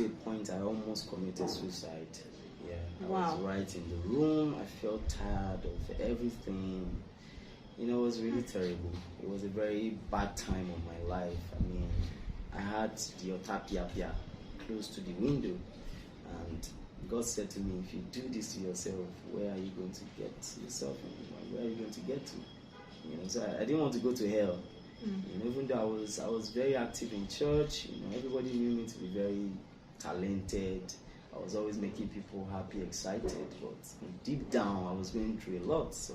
to a point I almost committed suicide. Yeah, I Wow. was right in the room. I felt tired of everything. You know, it was really terrible. It was a very bad time of my life. I mean, I had the otapia close to the window, and God said to me, if you do this to yourself, where are you going to get yourself? Where are you going to get to? You know, so I didn't want to go to hell. You know, even though I was very active in church, you know, everybody knew me to be very talented. I was always making people happy, excited, but deep down I was going through a lot. So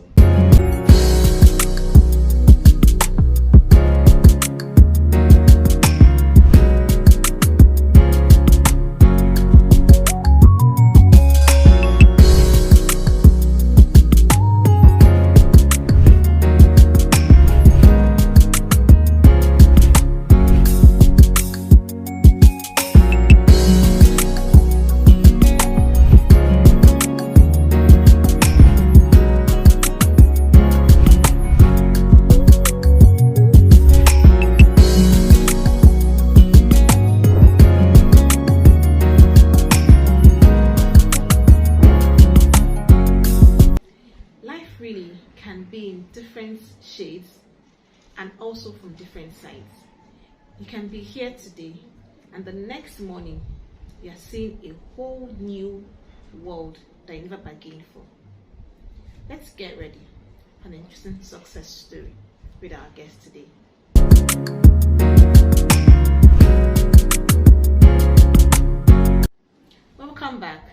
really can be in different shades and also from different sides. You can be here today and the next morning you are seeing a whole new world that you never bargained for. Let's get ready for an interesting success story with our guest today. Welcome back.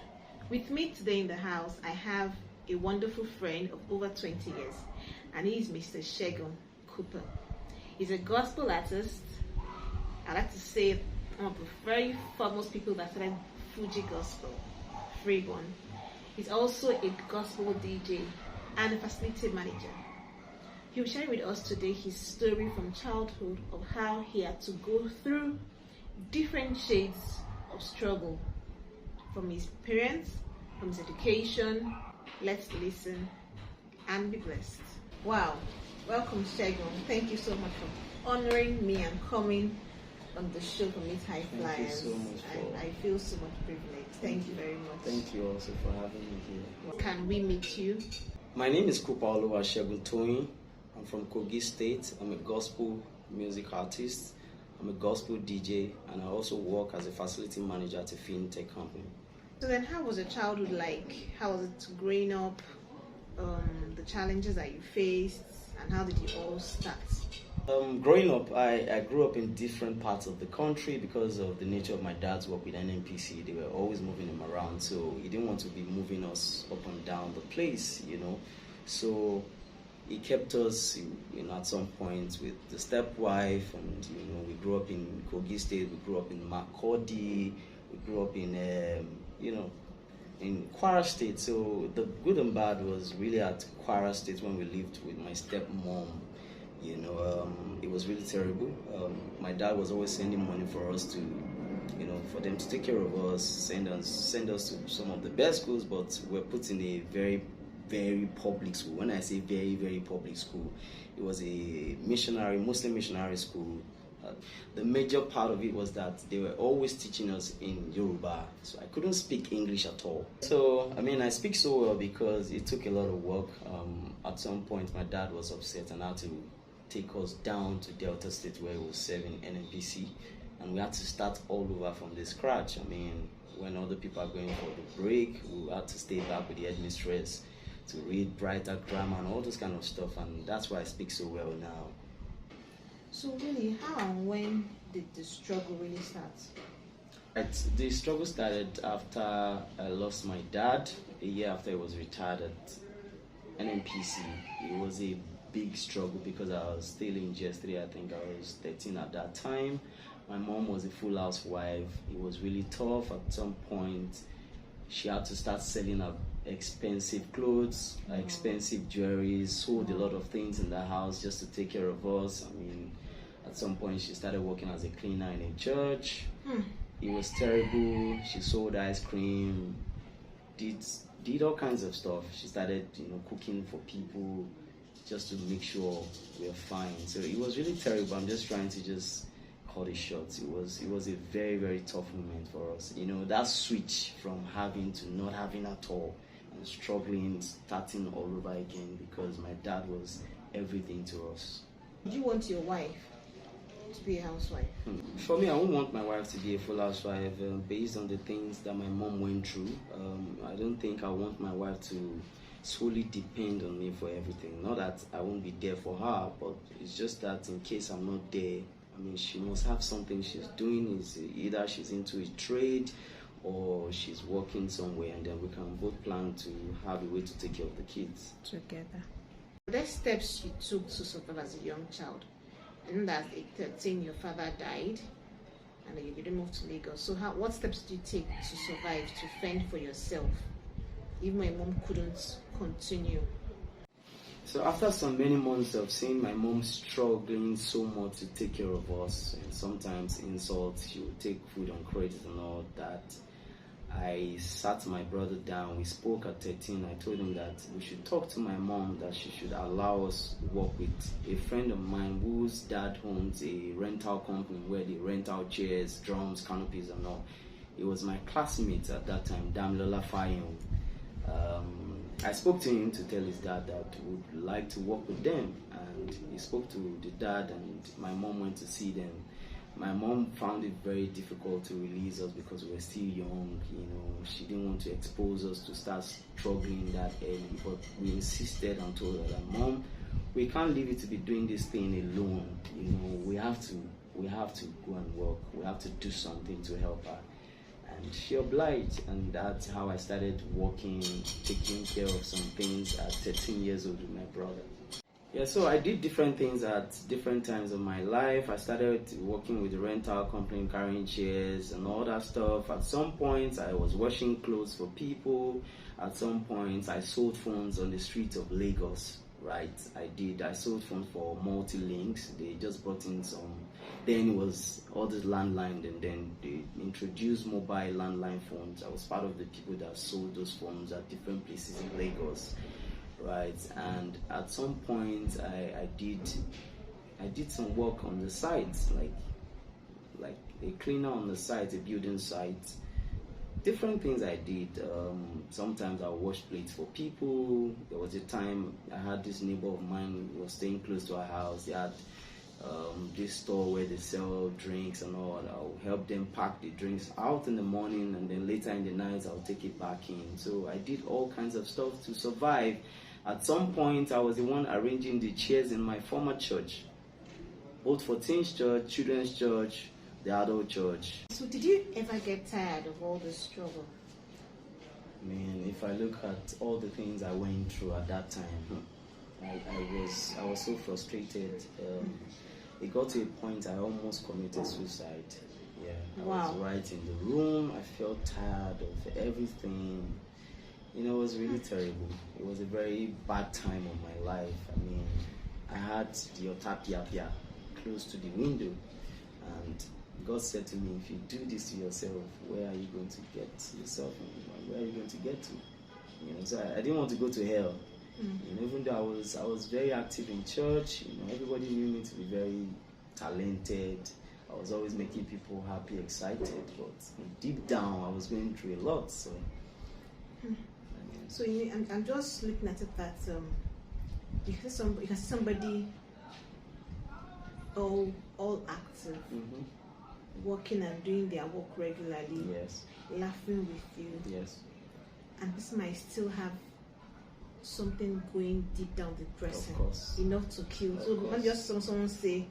With me today in the house, I have a wonderful friend of over 20 years, and he is Mr. Segun Cooper. He's a gospel artist. I like to say one of the very foremost people that started Fuji Gospel, Freeborn. He's also a gospel DJ and a facility manager. He'll share with us today his story from childhood of how he had to go through different shades of struggle from his parents, from his education. Let's listen and be blessed. Wow, welcome Segun. Thank you so much for honoring me and coming on the show for Meet High Flyers. Thank you so much. I feel so much privileged. Thank you very much. Thank you also for having me here. Can we meet you? My name is Cooper Oluwasegun Cooper. I'm from Kogi State. I'm a gospel music artist. I'm a gospel DJ, and I also work as a facility manager at a fintech company. So then, how was your childhood like? How was it growing up? The challenges that you faced, and how did it all start? Growing up, I grew up in different parts of the country because of the nature of my dad's work with NNPC. They were always moving him around, so he didn't want to be moving us up and down the place, you know. So he kept us, you know, at some point with the stepwife, and you know, we grew up in Kogi State, we grew up in Makurdi, we grew up in, you know, in Kwara State. So the good and bad was really at Kwara State when we lived with my stepmom. You know, it was really terrible. My dad was always sending money for us to, you know, for them to take care of us, send us to some of the best schools, but we're put in a very, very public school. When I say very, very public school, it was a Muslim missionary school. The major part of it was that they were always teaching us in Yoruba, so I couldn't speak English at all. So, I mean, I speak so well because it took a lot of work. At some point, my dad was upset and had to take us down to Delta State where he was serving NNPC, and we had to start all over from the scratch. I mean, when other people are going for the break, we had to stay back with the headmistress to read brighter grammar and all those kind of stuff, and that's why I speak so well now. So really, how and when did the struggle really start? The struggle started after I lost my dad, a year after he was retired at NNPC. It was a big struggle because I was still in GS3. I think I was 13 at that time. My mom was a full housewife. It was really tough. At some point, she had to start selling her expensive clothes, expensive jewelry, sold a lot of things in the house just to take care of us. I mean, at some point she started working as a cleaner in a church. It was terrible. She sold ice cream, did all kinds of stuff. She started, you know, cooking for people just to make sure we're fine. So it was really terrible. I'm just trying to just cut it short. It was a very, very tough moment for us. You know, that switch from having to not having at all and struggling, starting all over again, because my dad was everything to us. Do you want your wife to be a housewife? For me, I wouldn't want my wife to be a full housewife based on the things that my mom went through. I don't think I want my wife to solely depend on me for everything. Not that I won't be there for her, but it's just that in case I'm not there, I mean, she must have something she's doing. Is either she's into a trade or she's working somewhere, and then we can both plan to have a way to take care of the kids together. The steps you took to survive as a young child. I know that at 13 your father died and you didn't move to Lagos. So what steps did you take to survive, to fend for yourself? Even my mom couldn't continue. So after some many months of seeing my mom struggling so much to take care of us, and sometimes insults, she would take food on credit and all that, I sat my brother down. We spoke at 13. I told him that we should talk to my mom, that she should allow us to work with a friend of mine whose dad owns a rental company where they rent out chairs, drums, canopies and all. It was my classmate at that time, Damilola Fayon. I spoke to him to tell his dad that we would like to work with them, and he spoke to the dad, and my mom went to see them. My mom found it very difficult to release us because we were still young. You know, she didn't want to expose us to start struggling that early, but we insisted and told her that, Mom, we can't leave you to be doing this thing alone. You know, we have to go and work. We have to do something to help her. And she obliged, and that's how I started working, taking care of some things at 13 years old with my brother. Yeah, so I did different things at different times of my life. I started working with the rental company, carrying chairs and all that stuff. At some point, I was washing clothes for people. At some point, I sold phones on the streets of Lagos. Right, I sold phones for multi-links. They just brought in some, then it was all this landline, and then they introduced mobile landline phones. I was part of the people that sold those phones at different places in Lagos, right? And at some point, I did some work on the site, like a cleaner on the site, a building site. Different things I did. Sometimes I washed plates for people. There was a time I had this neighbor of mine who was staying close to our house. They had this store where they sell drinks and all. I'll help them pack the drinks out in the morning, and then later in the night I'll take it back in. So I did all kinds of stuff to survive. At some point I was the one arranging the chairs in my former church, both for teens church, children's church, the adult church. So did you ever get tired of all this struggle? Man, if I look at all the things I went through at that time, I was so frustrated. It got to a point I almost committed suicide. Yeah, I was right in the room. I felt tired of everything. You know, it was really terrible. It was a very bad time of my life. I mean, I had the Otapia close to the window, and God said to me, if you do this to yourself, where are you going to get yourself in? Where are you going to get to? You know, so I didn't want to go to hell. You know, even though I was very active in church, you know, everybody knew me to be very talented. I was always making people happy, excited, but deep down I was going through a lot. So, so I'm just looking at it that you can see somebody all active. Working and doing their work regularly, yes, laughing with you, yes, and this might still have something going deep down the person, enough to kill. So not just someone say,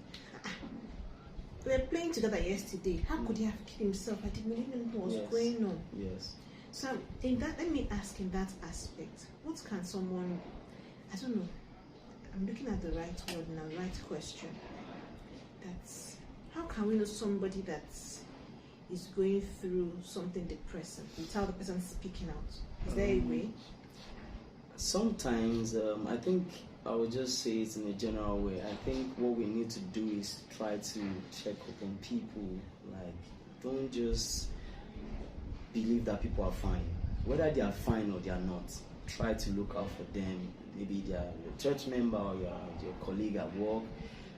we were playing together yesterday. How could he have killed himself? I didn't even know what was going on. Yes. So in that, let me ask in that aspect, what can someone? I don't know. I'm looking at the right word now, right question. How can we know somebody that is going through something depressing without the person speaking out? Is there a way? Sometimes, I think I would just say it in a general way. I think what we need to do is try to check up on people. Like, don't just believe that people are fine. Whether they are fine or they are not, try to look out for them. Maybe they are your church member or your colleague at work.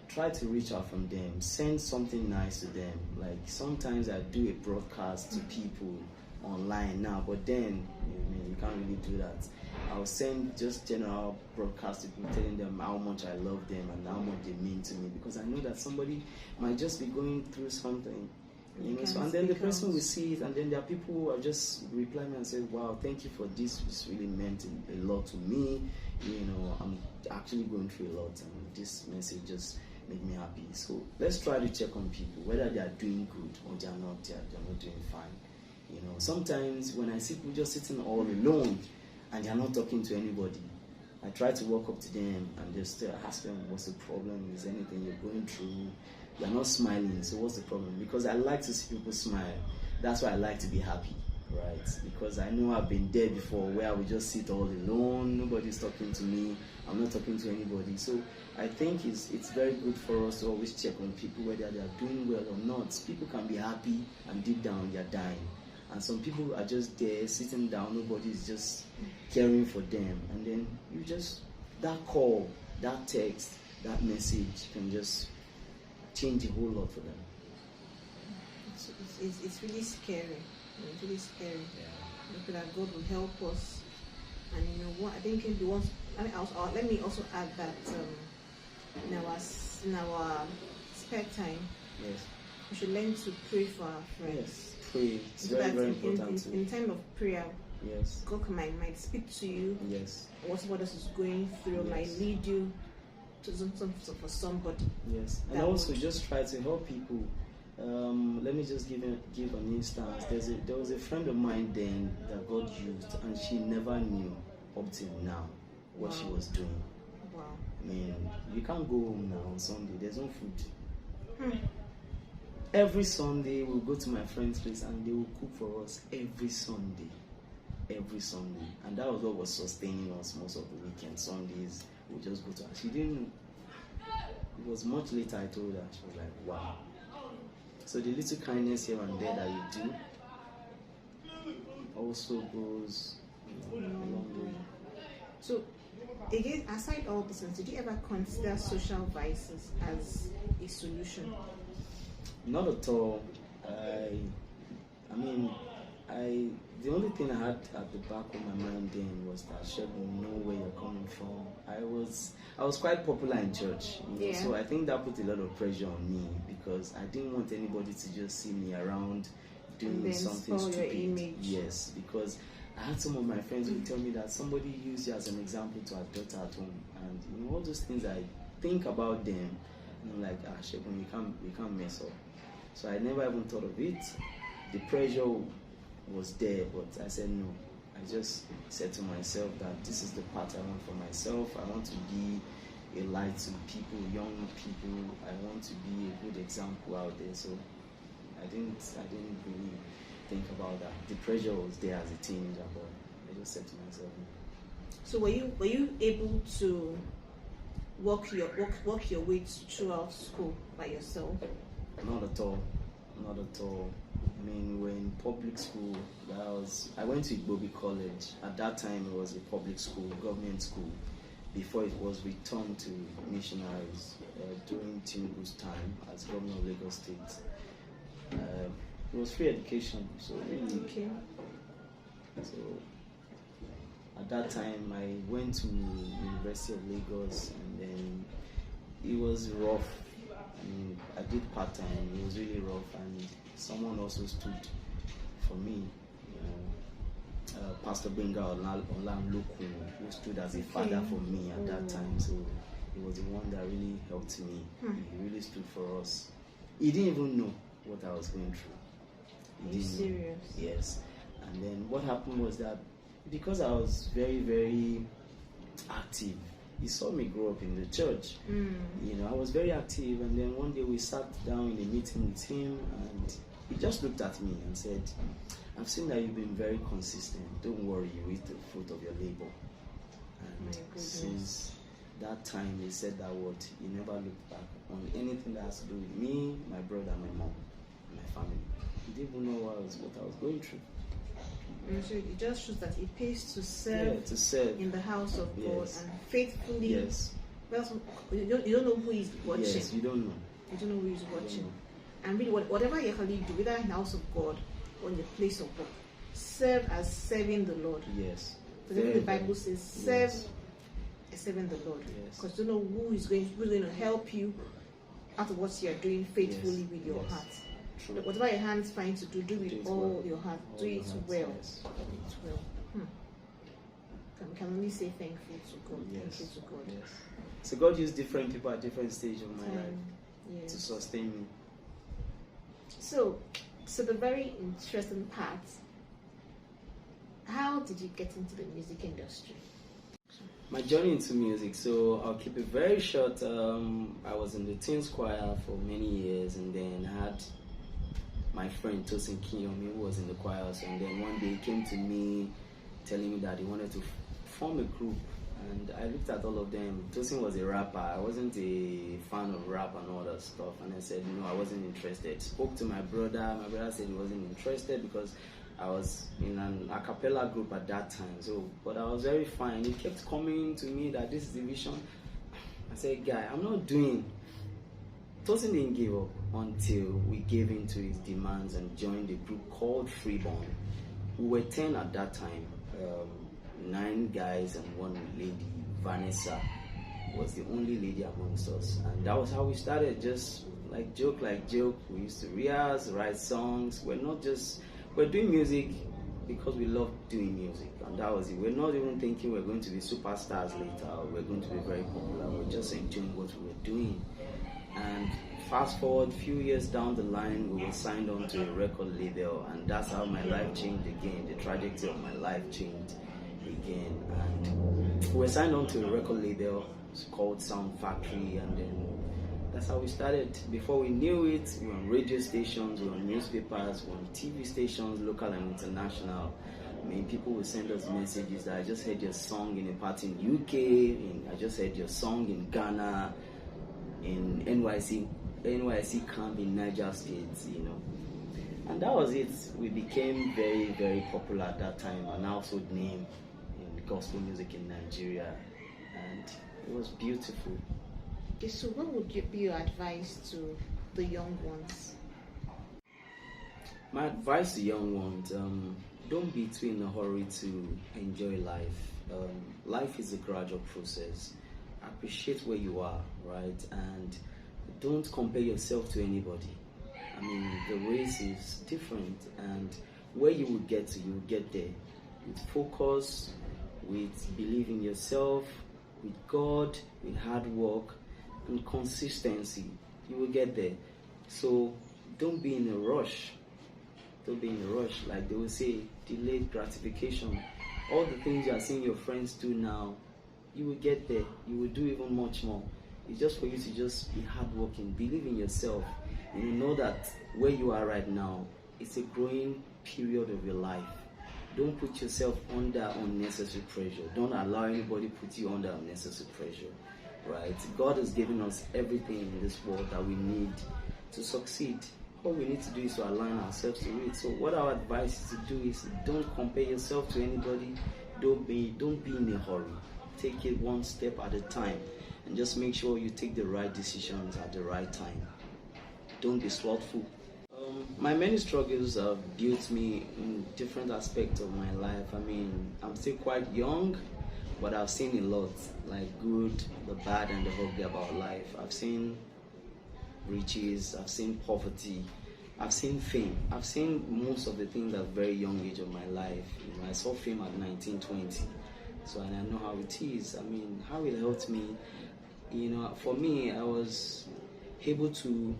try to reach out from them, send something nice to them. Like sometimes I do a broadcast to people online now, but then you can't really do that. I'll send just general broadcast to people telling them how much I love them and how much they mean to me, because I know that somebody might just be going through something. So, and then the person will see it, and then there are people who are just reply me and say, wow, thank you for this, this really meant a lot to me. I'm actually going through a lot, and this message just made me happy. So let's try to check on people, whether they are doing good or they're not doing fine. Sometimes when I see people just sitting all alone and they're not talking to anybody, I try to walk up to them and just ask them, what's the problem? Is there anything you're going through? You're not smiling, so what's the problem? Because I like to see people smile. That's why I like to be happy, right? Because I know I've been there before, where I would just sit all alone, nobody's talking to me, I'm not talking to anybody. So I think it's very good for us to always check on people, whether they are doing well or not. People can be happy and deep down they're dying. And some people are just there, sitting down, nobody's just caring for them. And then that call, that text, that message can just change a whole lot for them. It's really scary. It's really scary. Yeah. Because that God will help us. And what I think if we want, let me also add that in our spare time, yes, we should learn to pray for our friends. Yes, pray. It's so very, very important. In time of prayer, yes, God might speak to you. Yes. What else is going through, yes, might lead you to something for somebody. Yes, and also just try to help people. Let me just give an instance. There was a friend of mine then that God used, and she never knew up till now what she was doing. Wow. I mean, you can't go home now on Sunday. There's no food. Every Sunday we'll go to my friend's place and they will cook for us every Sunday. Every Sunday. And that was what was sustaining us most of the weekend. Sundays we'll just go to her. She didn't know. It was much later I told her. She was like, wow. So the little kindness here and there that you do also goes a long way. So again, aside all this, did you ever consider social vices as a solution? Not at all. The only thing I had at the back of my mind then was that Segun, know where you're coming from. I was quite popular in church, so I think that put a lot of pressure on me, because I didn't want anybody to just see me around doing something stupid. Your image. Yes, because I had some of my friends who tell me that somebody used you as an example to adopt at home, and all those things I think about them, and I'm like, Segun, we can't mess up. So I never even thought of it. The pressure was there, but I said no. I just said to myself that this is the path I want for myself. I want to be a light to people, young people. I want to be a good example out there. So I didn't really think about that. The pressure was there as a teenager, but I just said to myself. So were you able to work your way throughout school by yourself? Not at all. Not at all. I mean, we're in public school. I went to Igbobi College. At that time, it was a public school, government school, before it was returned to missionaries during Tinubu's time as governor of Lagos State. It was free education, so really. Okay. So at that time, I went to University of Lagos, and then it was rough. I mean, I did part-time. It was really rough, and someone also stood for me. Pastor Benga Olamloku, who stood as a father for me at that time. So he was the one that really helped me. He really stood for us. He didn't even know what I was going through. Are you serious? Yes. And then what happened was that because I was very, very active, he saw me grow up in the church. I was very active, and then one day we sat down in a meeting with him, and he just looked at me and said, I've seen that you've been very consistent. Don't worry, you eat the fruit of your labor. And since that time he said that word, he never looked back on anything that has to do with me, my brother, my mom, and my family. He didn't even know what I was going through. So it just shows that it pays to serve, to serve in the house of God, yes, and faithfully That's, you don't know who is watching. Yes, you don't know. You don't know who is watching. And really, whatever you can do, whether in the house of God or in the place of work, serve as serving the Lord. Yes. Because the Bible says, serve as serving the Lord. Yes. Because you don't know who's going to help you out of what you are doing faithfully with your heart. True. Whatever your hands find to do with all your heart. Do it well. Yes. Do it well. We can only say thankful to God. Yes. Thank you to God. Yes. So God used different people at different stages of my life to sustain me. So the very interesting part, how did you get into the music industry? My journey into music, so I'll keep it very short. I was in the teens choir for many years, and then had my friend Tosin Kiyomi, who was in the choir also, and then one day he came to me telling me that he wanted to form a group, and I looked at all of them. Tosin was a rapper. I wasn't a fan of rap and all that stuff, and I said no, I wasn't interested. Spoke to my brother said he wasn't interested because I was in an a cappella group at that time. So, but I was very fine. He kept coming to me that this is the vision. I said, guy, I'm not doing. Tosin didn't give up until we gave in to his demands and joined a group called Freeborn. We were 10 at that time, 9 guys and 1 lady. Vanessa was the only lady amongst us, and that was how we started. Just like joke. We used to rehearse, write songs. We're doing music because we love doing music, and that was it. We're not even thinking we're going to be superstars later, or we're going to be very popular. We're just enjoying what we were doing. And fast forward a few years down the line, we were signed on to a record label, and that's how my life changed again. The trajectory of my life changed again, and we were signed on to a record label. It's called Sound Factory, and then that's how we started. Before we knew it, we were on radio stations, we were on newspapers, we were on TV stations, local and international. I mean, people would send us messages that I just heard your song in a party in UK, I just heard your song in Ghana, in NYC camp in Niger State, And that was it. We became very, very popular at that time, an household name in gospel music in Nigeria, and it was beautiful. Okay, so what would be your advice to the young ones? My advice to young ones, don't be too in a hurry to enjoy life. Life is a gradual process. Appreciate where you are, right? And don't compare yourself to anybody. I mean, the race is different, and where you will get to, you will get there. With focus, with belief in yourself, with God, with hard work, and consistency, you will get there. So don't be in a rush. Don't be in a rush. Like they will say, delayed gratification. All the things you are seeing your friends do now, you will get there. You will do even much more. It's just for you to just be hardworking, believe in yourself, and you know that where you are right now, it's a growing period of your life. Don't put yourself under unnecessary pressure. Don't allow anybody to put you under unnecessary pressure. Right? God has given us everything in this world that we need to succeed. All we need to do is to align ourselves to it. So what our advice is to do is don't compare yourself to anybody. Don't be in a hurry. Take it one step at a time, and just make sure you take the right decisions at the right time. Don't be slothful. My many struggles have built me in different aspects of my life. I mean, I'm still quite young, but I've seen a lot, like good, the bad, and the ugly about life. I've seen riches, I've seen poverty, I've seen fame. I've seen most of the things at a very young age of my life. I saw fame at 19, 20. So, and I know how it is. I mean, how it helped me. For me, I was able to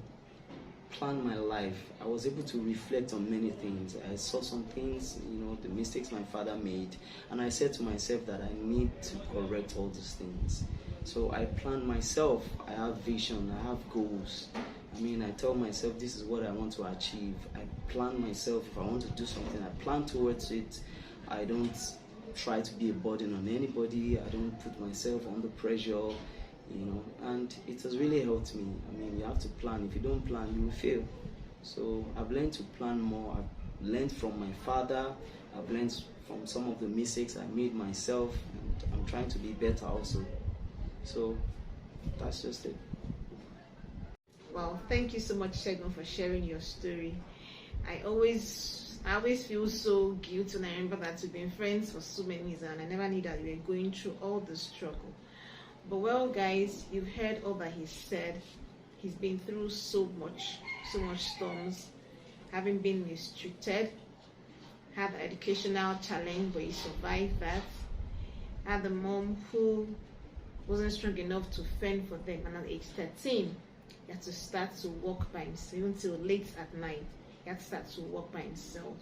plan my life. I was able to reflect on many things. I saw some things, the mistakes my father made, and I said to myself that I need to correct all these things. So I planned myself. I have vision. I have goals. I mean, I tell myself this is what I want to achieve. I plan myself. If I want to do something, I plan towards it. I don't try to be a burden on anybody. I don't put myself under pressure. And it has really helped me. I mean, you have to plan. If you don't plan, you will fail. So I've learned to plan more. I've learned from my father. I've learned from some of the mistakes I made myself, and I'm trying to be better also. So That's just it. Well, thank you so much, Segun, for sharing your story. I always feel so guilty when I remember that we've been friends for so many years and I never knew that we were going through all the struggle. But well, guys, you've heard all that he said. He's been through so much storms, having been mistreated, had an educational challenge, but he survived that. Had a mom who wasn't strong enough to fend for them, and at age 13, he had to start to walk by himself, even till late at night. He had to start to walk by himself.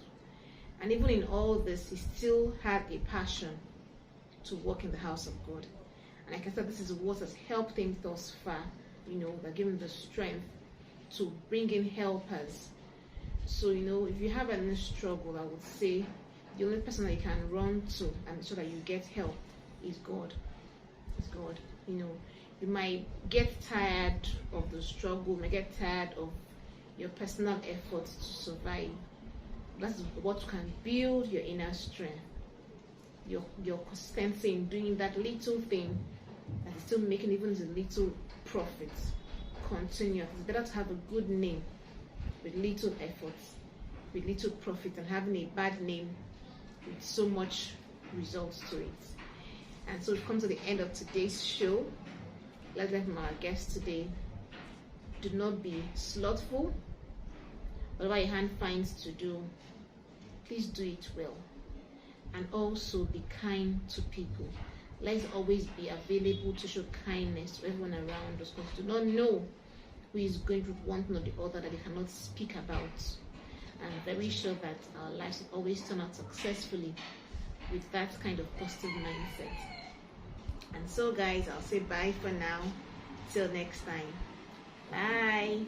And even in all this, he still had a passion to work in the house of God. And like I said, this is what has helped him thus far, that gave him the strength to bring in helpers. So, if you have any struggle, I would say the only person that you can run to and ensure that you get help is God. It's God. You might get tired of the struggle, you might get tired of your personal efforts to survive. That's what can build your inner strength. Your consistency in doing that little thing that is still making even the little profits. Continue. It's better to have a good name with little efforts, with little profit, and having a bad name with so much results to it. And so we've come to the end of today's show. Let's learn from our guest today. Do not be slothful. Whatever your hand finds to do, please do it well. And also be kind to people. Let's always be available to show kindness to everyone around us, because we do not know who is going through one thing or the other that they cannot speak about. I'm very sure that our lives will always turn out successfully with that kind of positive mindset. And so guys, I'll say bye for now. Till next time. Bye.